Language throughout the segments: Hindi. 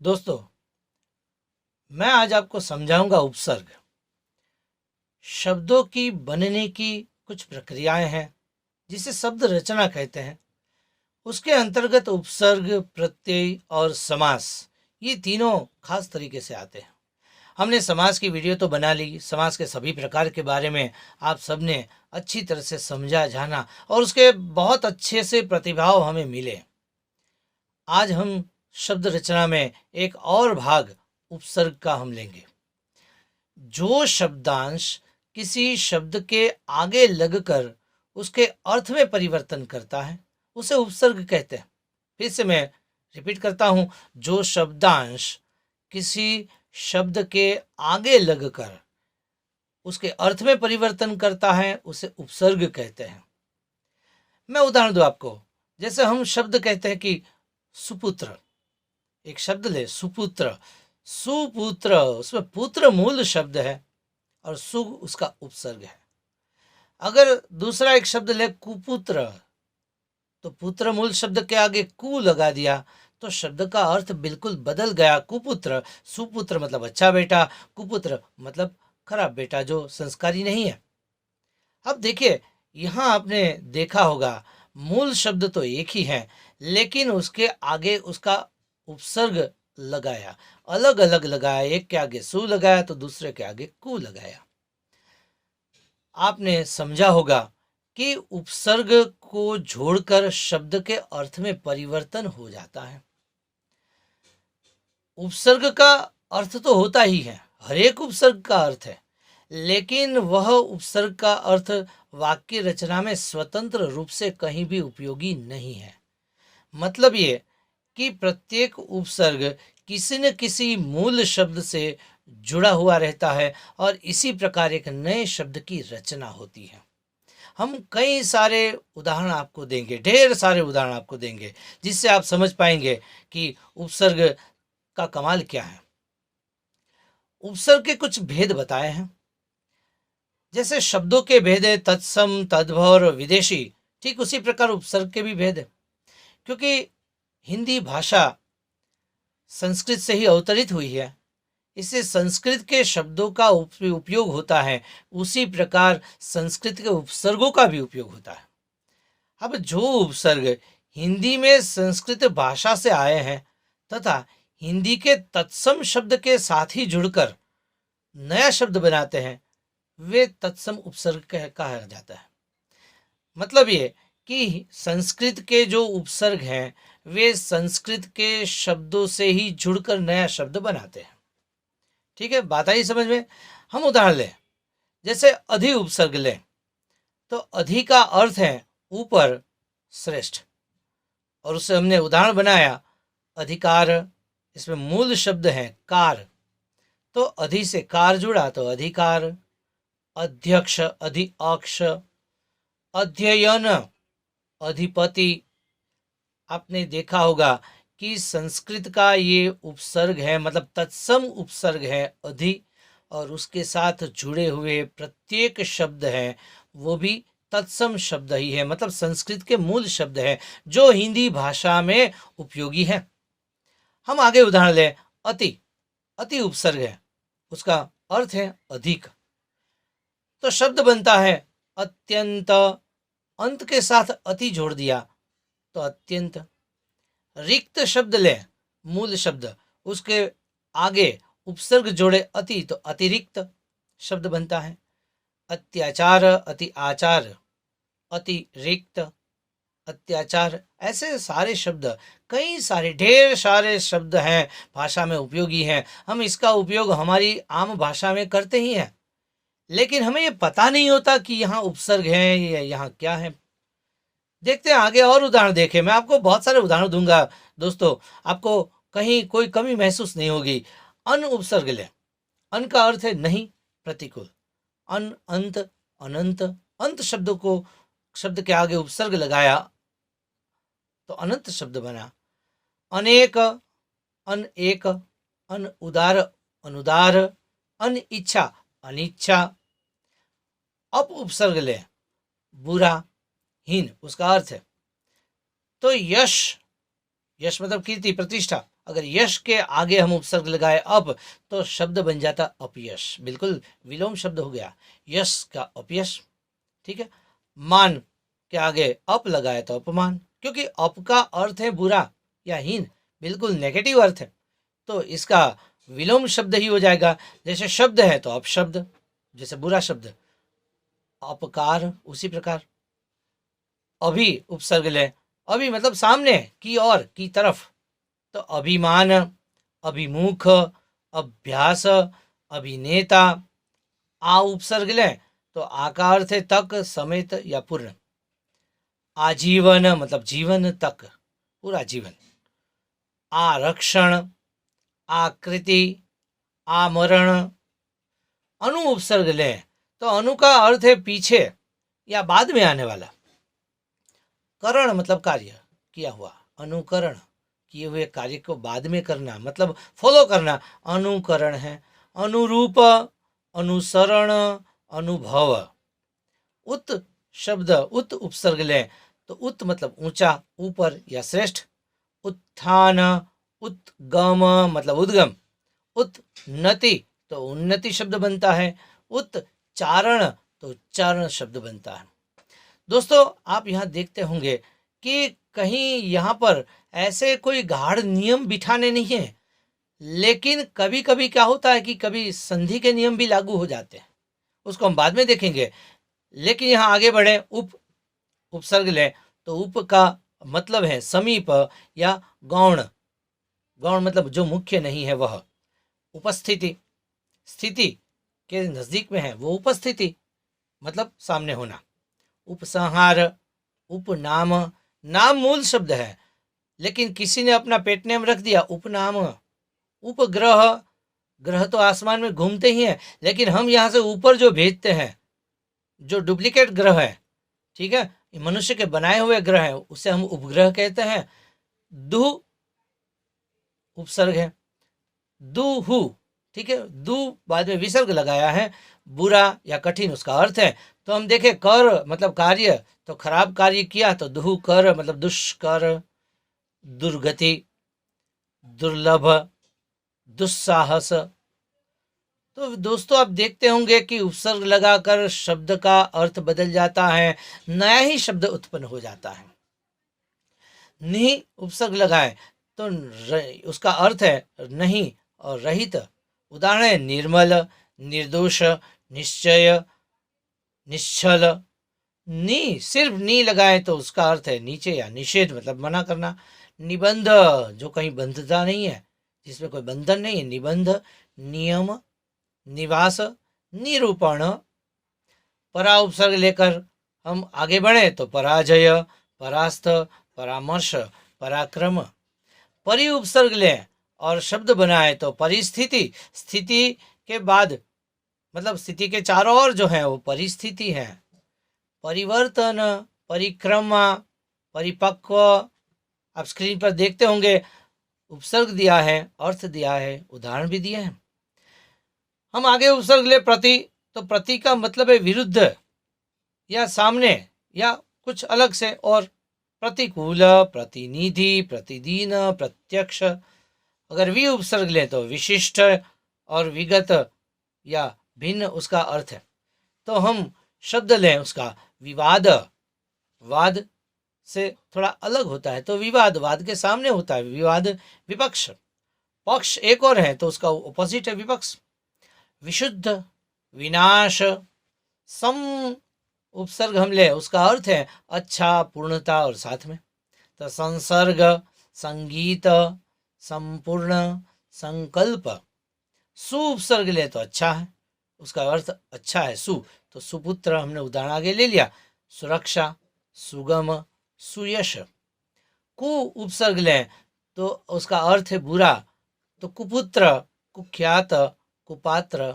दोस्तों, मैं आज आपको समझाऊंगा उपसर्ग। शब्दों की बनने की कुछ प्रक्रियाएं हैं जिसे शब्द रचना कहते हैं। उसके अंतर्गत उपसर्ग, प्रत्यय और समास, ये तीनों खास तरीके से आते हैं। हमने समास की वीडियो तो बना ली, समास के सभी प्रकार के बारे में आप सबने अच्छी तरह से समझा जाना और उसके बहुत अच्छे से प्रतिभाव हमें मिले। आज हम शब्द रचना में एक और भाग उपसर्ग का हम लेंगे। जो शब्दांश किसी शब्द के आगे लगकर उसके अर्थ में परिवर्तन करता है उसे उपसर्ग कहते हैं। फिर से मैं रिपीट करता हूं, जो शब्दांश किसी शब्द के आगे लगकर उसके अर्थ में परिवर्तन करता है उसे उपसर्ग कहते हैं। मैं उदाहरण दूं आपको। जैसे हम शब्द कहते हैं कि सुपुत्र, एक शब्द ले सुपुत्र। सुपुत्र, उसमें पुत्र मूल शब्द है और सु उसका उपसर्ग है। अगर दूसरा एक शब्द ले कुपुत्र, तो पुत्र मूल शब्द के आगे कु लगा दिया तो शब्द का अर्थ बिल्कुल बदल गया। कुपुत्र, सुपुत्र मतलब अच्छा बेटा, कुपुत्र मतलब खराब बेटा जो संस्कारी नहीं है। अब देखिए, यहां आपने देखा होगा मूल शब्द तो एक ही है, लेकिन उसके आगे उसका उपसर्ग लगाया, अलग अलग लगाया। एक के आगे सु लगाया तो दूसरे के आगे कु लगाया। आपने समझा होगा कि उपसर्ग को जोड़कर शब्द के अर्थ में परिवर्तन हो जाता है। उपसर्ग का अर्थ तो होता ही है, हर एक उपसर्ग का अर्थ है, लेकिन वह उपसर्ग का अर्थ वाक्य रचना में स्वतंत्र रूप से कहीं भी उपयोगी नहीं है। मतलब ये कि प्रत्येक उपसर्ग किसी न किसी मूल शब्द से जुड़ा हुआ रहता है और इसी प्रकार एक नए शब्द की रचना होती है। हम कई सारे उदाहरण आपको देंगे, ढेर सारे उदाहरण आपको देंगे, जिससे आप समझ पाएंगे कि उपसर्ग का कमाल क्या है। उपसर्ग के कुछ भेद बताए हैं। जैसे शब्दों के भेद है तत्सम, तद्भव और विदेशी, ठीक उसी प्रकार उपसर्ग के भी भेद है। क्योंकि हिंदी भाषा संस्कृत से ही अवतरित हुई है, इससे संस्कृत के शब्दों का उपयोग होता है, उसी प्रकार संस्कृत के उपसर्गों का भी उपयोग होता है। अब जो उपसर्ग हिंदी में संस्कृत भाषा से आए हैं तथा हिंदी के तत्सम शब्द के साथ ही जुड़कर नया शब्द बनाते हैं, वे तत्सम उपसर्ग कहा जाता है। मतलब ये कि संस्कृत के जो उपसर्ग हैं वे संस्कृत के शब्दों से ही जुड़कर नया शब्द बनाते हैं। ठीक है, बात आई समझ में। हम उदाहरण लें, जैसे अधि उपसर्ग लें तो अधि का अर्थ है ऊपर, श्रेष्ठ, और उससे हमने उदाहरण बनाया अधिकार। इसमें मूल शब्द है कार, तो अधि से कार जुड़ा तो अधिकार। अध्यक्ष, अधि अक्ष। अध्ययन, अधिपति। आपने देखा होगा कि संस्कृत का ये उपसर्ग है, मतलब तत्सम उपसर्ग है अधि, और उसके साथ जुड़े हुए प्रत्येक शब्द हैं वो भी तत्सम शब्द ही है, मतलब संस्कृत के मूल शब्द हैं जो हिंदी भाषा में उपयोगी है। हम आगे उदाहरण लें, अति। अति उपसर्ग है, उसका अर्थ है अधिक, तो शब्द बनता है अत्यंत। अंत के साथ अति जोड़ दिया तो अत्यंत। रिक्त शब्द लें, मूल शब्द, उसके आगे उपसर्ग जोड़े अति तो अतिरिक्त शब्द बनता है। अत्याचार, अति आचार, अतिरिक्त, अत्याचार। ऐसे सारे शब्द, कई सारे ढेर सारे शब्द हैं, भाषा में उपयोगी हैं। हम इसका उपयोग हमारी आम भाषा में करते ही हैं, लेकिन हमें ये पता नहीं होता कि यहाँ उपसर्ग है या यहाँ क्या है। देखते हैं आगे और उदाहरण देखें। मैं आपको बहुत सारे उदाहरण दूंगा दोस्तों, आपको कहीं कोई कमी महसूस नहीं होगी। अन उपसर्ग लें। अन का अर्थ है नहीं, प्रतिकूल। अन, अंत, अनंत। अंत शब्द के आगे उपसर्ग लगाया तो अनंत शब्द बना। अनेक, अन एक, अन उदार, अनुदार, अन इच्छा, अनिच्छा। अप उपसर्ग लें, बुरा, हीन, उसका अर्थ है। तो यश, यश मतलब कीर्ति, प्रतिष्ठा, अगर यश के आगे हम उपसर्ग लगाए अप तो शब्द बन जाता अपयश, बिल्कुल विलोम शब्द हो गया, यश का अपयश। ठीक है। मान के आगे अप लगाए तो अपमान, क्योंकि अप का अर्थ है बुरा या हीन, बिल्कुल नेगेटिव अर्थ है, तो इसका विलोम शब्द ही हो जाएगा। जैसे शब्द है तो अपशब्द, जैसे बुरा शब्द, अपकार, उसी प्रकार। अभी उपसर्ग ले, अभी मतलब सामने की ओर, की तरफ, तो अभिमान, अभिमुख, अभ्यास, अभिनेता। आ उपसर्ग ले तो आ का अर्थ है तक, समेत या पूर्ण। आजीवन मतलब जीवन तक, पूरा जीवन। आरक्षण, आकृति, आमरण। अनु उपसर्ग ले तो अनु का अर्थ है पीछे या बाद में आने वाला। करण मतलब कार्य, किया हुआ। अनुकरण, किए हुए कार्य को बाद में करना, मतलब फॉलो करना, अनुकरण है। अनुरूप, अनुसरण, अनुभव। उत शब्द, उत उपसर्ग ले तो उत मतलब ऊंचा, ऊपर या श्रेष्ठ। उत्थान, उद्गम मतलब उद्गम। उन्नति तो उन्नति शब्द बनता है। उच्चारण तो उच्चारण शब्द बनता है। दोस्तों, आप यहाँ देखते होंगे कि कहीं यहाँ पर ऐसे कोई गाढ़ नियम बिठाने नहीं है, लेकिन कभी कभी क्या होता है कि कभी संधि के नियम भी लागू हो जाते हैं, उसको हम बाद में देखेंगे। लेकिन यहाँ आगे बढ़े, उपसर्ग लें तो उप का मतलब है समीप या गौण। गौण मतलब जो मुख्य नहीं है वह। उपस्थिति, स्थिति के नजदीक में है वो उपस्थिति, मतलब सामने होना। उपसंहार, उपनाम, नाम मूल शब्द है लेकिन किसी ने अपना पेट नेम रख दिया उपनाम। उपग्रह, ग्रह तो आसमान में घूमते ही हैं, लेकिन हम यहाँ से ऊपर जो भेजते हैं, जो डुप्लीकेट ग्रह है, ठीक है, मनुष्य के बनाए हुए ग्रह है, उसे हम उपग्रह कहते हैं। दु उपसर्ग है, दुहु, ठीक है, दु बाद में विसर्ग लगाया है। बुरा या कठिन उसका अर्थ है। तो हम देखें कर मतलब कार्य, तो खराब कार्य किया तो दुहु कर मतलब दुष्कर, दुर्गति, दुर्लभ, दुस्साहस। तो दोस्तों, आप देखते होंगे कि उपसर्ग लगाकर शब्द का अर्थ बदल जाता है, नया ही शब्द उत्पन्न हो जाता है। नहीं उपसर्ग लगाए तो उसका अर्थ है नहीं और रहित। उदाहरण है निर्मल, निर्दोष, निश्चय, निश्चल। नी, सिर्फ नी लगाए तो उसका अर्थ है नीचे या निषेध मतलब मना करना। निबंध, जो कहीं बंधता नहीं है, जिसमें कोई बंधन नहीं है, निबंध। नियम, निवास, निरूपण। परा उपसर्ग लेकर हम आगे बढ़े तो पराजय, परास्त, परामर्श, पराक्रम। परि उपसर्ग लें और शब्द बनाए तो परिस्थिति, स्थिति के बाद मतलब स्थिति के चारों ओर जो है वो परिस्थिति है। परिवर्तन, परिक्रमा, परिपक्व। आप स्क्रीन पर देखते होंगे उपसर्ग दिया है, अर्थ दिया है, उदाहरण भी दिए हैं। हम आगे उपसर्ग ले प्रति, तो प्रति का मतलब है विरुद्ध या सामने या कुछ अलग से। और प्रतिकूल, प्रतिनिधि, प्रतिदीन, प्रत्यक्ष। अगर वि उपसर्ग लें तो विशिष्ट और विगत या भिन्न उसका अर्थ है। तो हम शब्द लें उसका विवाद, वाद से थोड़ा अलग होता है तो विवाद, वाद के सामने होता है विवाद। विपक्ष, पक्ष एक और है तो उसका ऑपोजिट है विपक्ष। विशुद्ध, विनाश। सम उपसर्ग हम ले उसका अर्थ है अच्छा, पूर्णता और साथ में। तो संसर्ग, संगीत, संपूर्ण, संकल्प। सु उपसर्ग ले तो अच्छा है, उसका अर्थ अच्छा है सु, तो सुपुत्र हमने उदाहरण आगे ले लिया। सुरक्षा, सुगम, सुयश। कु उपसर्ग लें तो उसका अर्थ है बुरा, तो कुपुत्र, कुख्यात, कुपात्र,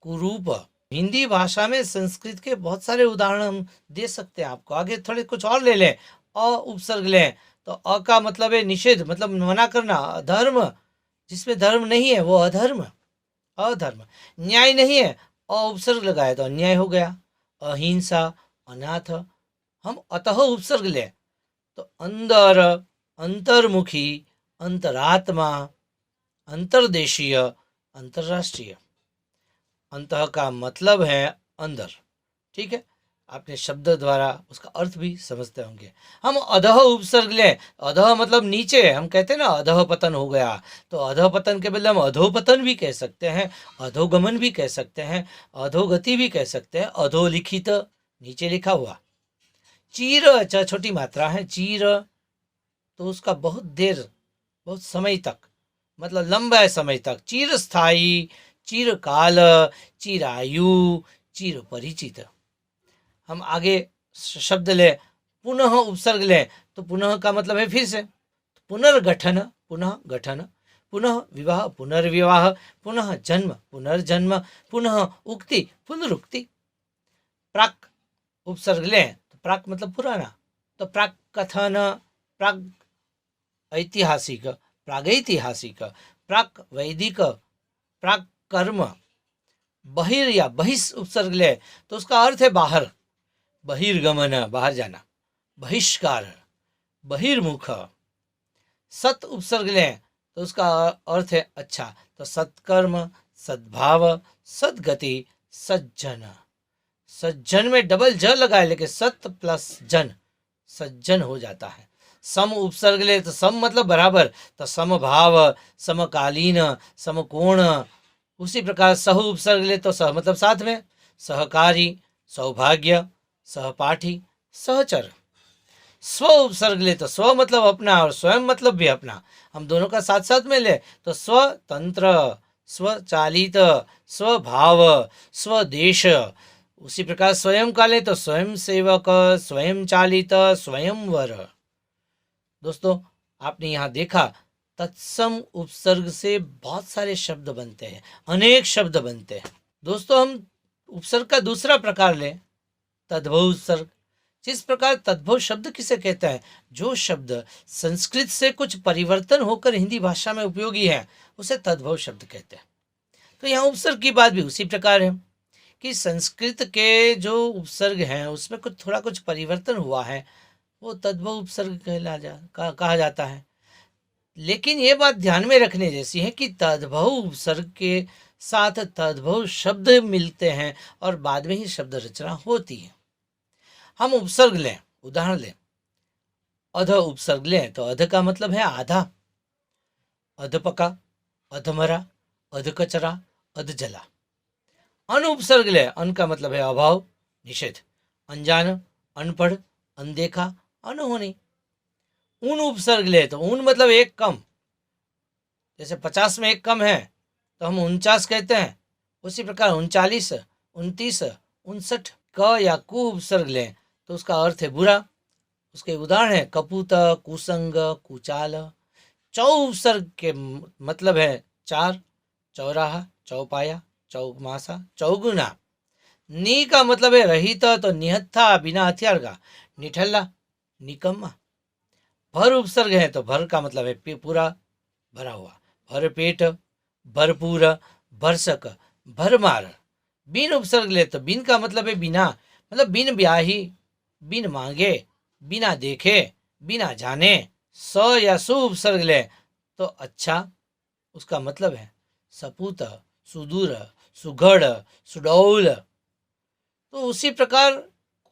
कुरूप। हिंदी भाषा में संस्कृत के बहुत सारे उदाहरण हम दे सकते हैं आपको। आगे थोड़े कुछ और ले लें। अ उपसर्ग लें तो अ का मतलब है निषेध, मतलब मना करना, धर्म, जिसमें धर्म नहीं है वो अधर्म, अधर्म। न्याय नहीं है, अ उपसर्ग लगाए तो अन्याय हो गया। अहिंसा, अनाथ। हम अतः उपसर्ग लें तो अंदर, अंतर्मुखी, अंतरात्मा, अंतर्देशीय, अंतर्राष्ट्रीय। अंतः का मतलब है अंदर, ठीक है। आपने शब्द द्वारा उसका अर्थ भी समझते होंगे। हम अधः उपसर्ग लें, अधः मतलब नीचे, हम कहते हैं ना अधः पतन हो गया, तो अधः पतन के बदले हम अधोपतन भी कह सकते हैं, अधोगमन भी कह सकते हैं, अधोगति भी कह सकते हैं, अधोलिखित, नीचे लिखा हुआ। चीर, अच्छा छोटी मात्रा है, चीर तो उसका बहुत देर, बहुत समय तक, मतलब लंबे समय तक, चिरस्थायी, चिरकाल, चिरायु, चिर परिचित। हम आगे शब्द ले, पुनः उपसर्ग ले, तो पुनः का मतलब है फिर से, पुनर्गठन, पुनः गठन, पुनः विवाह, पुनर्विवाह, पुनः जन्म, पुनर्जन्म, पुनः उक्ति, पुनरुक्ति। प्राक उपसर्ग ले, तो प्राक मतलब पुराना, तो प्राक कथन, प्राक ऐतिहासिक, प्रागैतिहासिक, प्राक वैदिक, प्राक कर्म। बहिर या बहिष उपसर्ग ले, तो उसका अर्थ है बाहर, बहिर्गमन, बाहर जाना, बहिष्कार, बहिर्मुख। सत उपसर्ग लें तो उसका अर्थ है अच्छा, तो सत्कर्म, सद्भाव, सद्गति, सज्जन। सज्जन में डबल ज लगाए, लेकिन सत प्लस जन, सज्जन हो जाता है। सम उपसर्ग ले तो सम मतलब बराबर, तो समभाव, समकालीन, समकोण। उसी प्रकार सह उपसर्ग ले तो सह मतलब साथ में, सहकारी, सौभाग्य, सहपाठी, सहचर। स्व उपसर्ग ले तो स्व मतलब अपना और स्वयं मतलब भी अपना, हम दोनों का साथ साथ में ले तो स्वतंत्र, स्वचालित, स्वभाव, स्वदेश। उसी प्रकार स्वयं का ले तो स्वयं सेवक, स्वयं चालित, स्वयंवर। दोस्तों आपने यहाँ देखा तत्सम उपसर्ग से बहुत सारे शब्द बनते हैं, अनेक शब्द बनते हैं। दोस्तों हम उपसर्ग का दूसरा प्रकार लें, तद्भव उपसर्ग। जिस प्रकार तद्भव शब्द किसे कहते हैं, जो शब्द संस्कृत से कुछ परिवर्तन होकर हिंदी भाषा में उपयोगी है, उसे तद्भव शब्द कहते हैं। तो यहाँ उपसर्ग की बात भी उसी प्रकार है कि संस्कृत के जो उपसर्ग हैं उसमें थोड़ा कुछ परिवर्तन हुआ है, वो तद्भव उपसर्ग कहा जाता है। लेकिन ये बात ध्यान में रखने जैसी है कि तद्भव उपसर्ग के साथ तद्भव शब्द मिलते हैं और बाद में ही शब्द रचना होती है। हम उपसर्ग लें, उदाहरण लें, अध उपसर्ग लें तो अध का मतलब है आधा, अधपका, अधमरा, अधकचरा, अधजला। अन उपसर्ग ले, अन का मतलब है अभाव, निषेध, अनजान, अनपढ़, अनदेखा, अनहोनी। ऊन उपसर्ग ले तो ऊन मतलब एक कम, जैसे 50 में एक कम है तो हम 49 कहते हैं, उसी प्रकार 39, 29, 59। क या कु उपसर्ग लें तो उसका अर्थ है बुरा, उसके उदाहरण है कपूत, कुसंग, कुचाल। चौ उपसर्ग के मतलब है चार, चौराहा, चौपाया, चौमासा, चौगुना। नी का मतलब है रहित, तो निहत्था, बिना हथियार का, निठल्ला, निकम्मा। भर उपसर्ग है तो भर का मतलब है पूरा, भरा हुआ, भर पेट, भरपूर, भरसक, भरमार। बिन उपसर्ग ले तो बिन का मतलब है बिना, मतलब बिन ब्याही, बिन मांगे, बिना देखे, बिना जाने। स या सु उपसर्ग ले तो अच्छा, उसका मतलब है सपूत, सुदूर, सुघड़, सुडौल। तो उसी प्रकार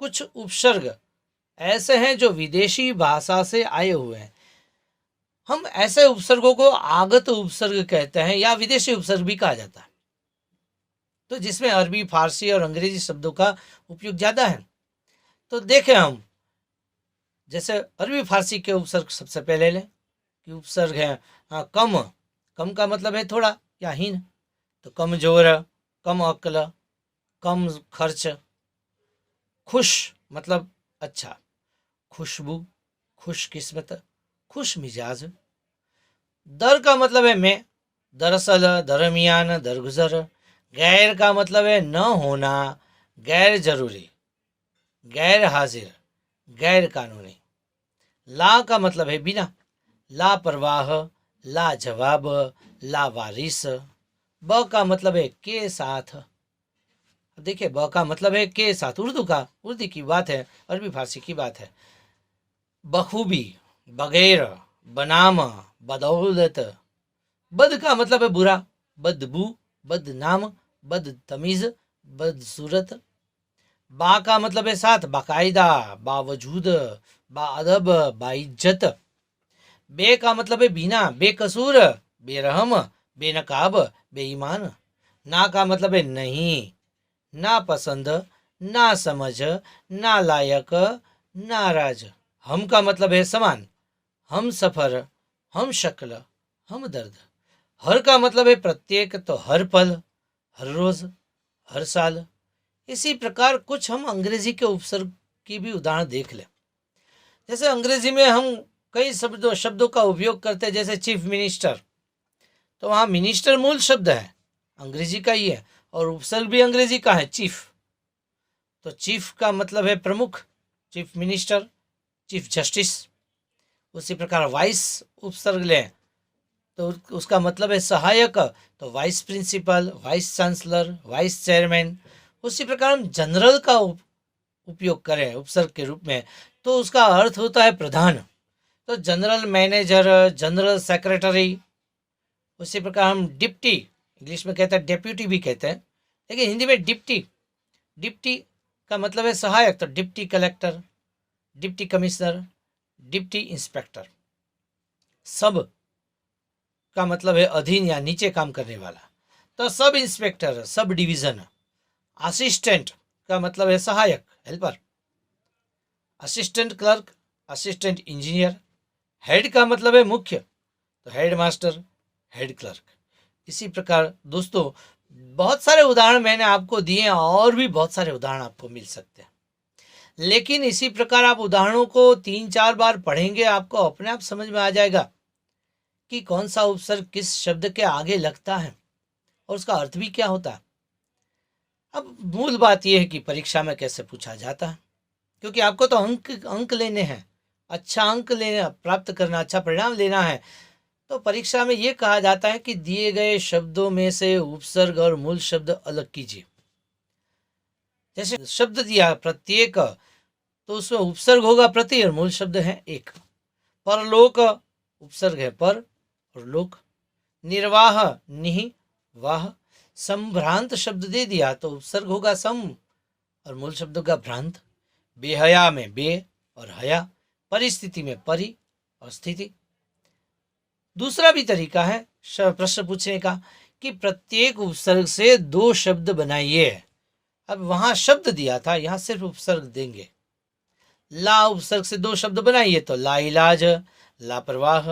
कुछ उपसर्ग ऐसे हैं जो विदेशी भाषा से आए हुए हैं। हम ऐसे उपसर्गों को आगत उपसर्ग कहते हैं या विदेशी उपसर्ग भी कहा जाता है, तो जिसमें अरबी, फारसी और अंग्रेजी शब्दों का उपयोग ज्यादा है। तो देखें हम, जैसे अरबी फारसी के उपसर्ग सबसे पहले लें कि उपसर्ग है कम। कम का मतलब है थोड़ा या हीन, तो कमजोर, कम अक्ल, कम खर्च। खुश मतलब अच्छा, खुशबू, खुशकिस्मत, खुश मिजाज। दर का मतलब है मैं, दरअसल, दरमियान, दरगुजर। गैर का मतलब है न होना, गैर जरूरी, गैर हाजिर, गैर कानूनी। ला का मतलब है बिना, लापरवाह, लाजवाब, लावारिस। ब का मतलब है के साथ। देखिए ब का मतलब है के साथ, उर्दू की बात है, अरबी फारसी की बात है। बखूबी, बगैर, बनाम, बदौलत, बद का मतलब है बुरा, बदबू, बदनाम, बदतमीज, बदसूरत। बा का मतलब है साथ, बाकायदा, बावजूद, बाअदब, बाइज्जत। बे का मतलब है बिना, बेकसूर, बेरहम, बेनकाब, बेईमान। ना का मतलब है नहीं, ना पसंद, ना समझ, ना लायक, नाराज। हम का मतलब है समान, हम सफर, हम शक्ल, हम दर्द। हर का मतलब है प्रत्येक, तो हर पल, हर रोज, हर साल। इसी प्रकार कुछ हम अंग्रेजी के उपसर्ग की भी उदाहरण देख लें। जैसे अंग्रेजी में हम कई शब्दों का उपयोग करते हैं, जैसे चीफ मिनिस्टर, तो वहाँ मिनिस्टर मूल शब्द है, अंग्रेजी का ही है, और उपसर्ग भी अंग्रेजी का है, चीफ। तो चीफ का मतलब है प्रमुख, चीफ मिनिस्टर, चीफ जस्टिस। उसी प्रकार वाइस उपसर्ग लें तो उसका मतलब है सहायक, तो vice principal, vice chancellor, vice chairman. उसी प्रकार हम जनरल का उपयोग करें उपसर्ग के रूप में तो उसका अर्थ होता है प्रधान, तो जनरल मैनेजर, जनरल सेक्रेटरी। उसी प्रकार हम डिप्टी, इंग्लिश में कहते हैं डेप्यूटी भी कहते हैं, लेकिन हिंदी में डिप्टी, डिप्टी का मतलब है सहायक, तो deputy collector, deputy commissioner, deputy inspector. सब का मतलब है अधीन या नीचे काम करने वाला, तो sub inspector, sub division. Assistant का मतलब है सहायक, helper, assistant clerk, assistant engineer. Head का मतलब है मुख्य, तो हेड मास्टर, हेड क्लर्क। इसी प्रकार दोस्तों बहुत सारे उदाहरण मैंने आपको दिए हैं, और भी बहुत सारे उदाहरण आपको मिल सकते हैं, लेकिन इसी प्रकार आप उदाहरणों को 3-4 बार पढ़ेंगे, आपको अपने आप समझ में आ जाएगा कि कौन सा उपसर्ग किस शब्द के आगे लगता है और उसका अर्थ भी क्या होता है। अब मूल बात यह है कि परीक्षा में कैसे पूछा जाता है, क्योंकि आपको तो अंक लेने हैं, अच्छा अंक लेना, प्राप्त करना, अच्छा परिणाम लेना है। तो परीक्षा में ये कहा जाता है कि दिए गए शब्दों में से उपसर्ग और मूल शब्द अलग कीजिए। जैसे शब्द दिया प्रत्येक, तो उसमें उपसर्ग होगा प्रति और मूल शब्द है एक। परलोक उपसर्ग है पर और लोक। निर्वाह निहि वाह। संभ्रांत शब्द दे दिया तो उपसर्ग होगा सम और मूल शब्द का भ्रांत। बेहया में बे और हया। परिस्थिति में परि और स्थिति। दूसरा भी तरीका है प्रश्न पूछने का कि प्रत्येक उपसर्ग से 2 शब्द बनाइए। अब वहां शब्द दिया था, यहां सिर्फ उपसर्ग देंगे। ला उपसर्ग से 2 शब्द बनाइए तो ला इलाज, लापरवाह।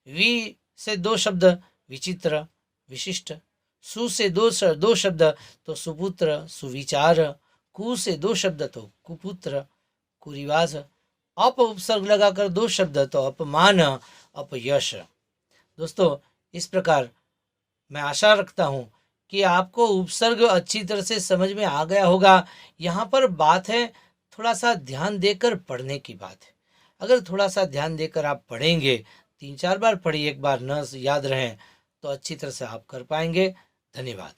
वी से 2 शब्द विचित्र, विशिष्ट। सु से दो शब्द तो सुपुत्र, सुविचार। कु से 2 शब्द तो कुपुत्र, कुरिवाज। अप उपसर्ग लगाकर 2 शब्द तो अपमान, अपयश। दोस्तों इस प्रकार मैं आशा रखता हूं कि आपको उपसर्ग अच्छी तरह से समझ में आ गया होगा। यहाँ पर बात है थोड़ा सा ध्यान देकर पढ़ने की बात है। अगर थोड़ा सा ध्यान देकर आप पढ़ेंगे, 3-4 बार पढ़िए, एक बार न याद रहें तो अच्छी तरह से आप कर पाएंगे। धन्यवाद।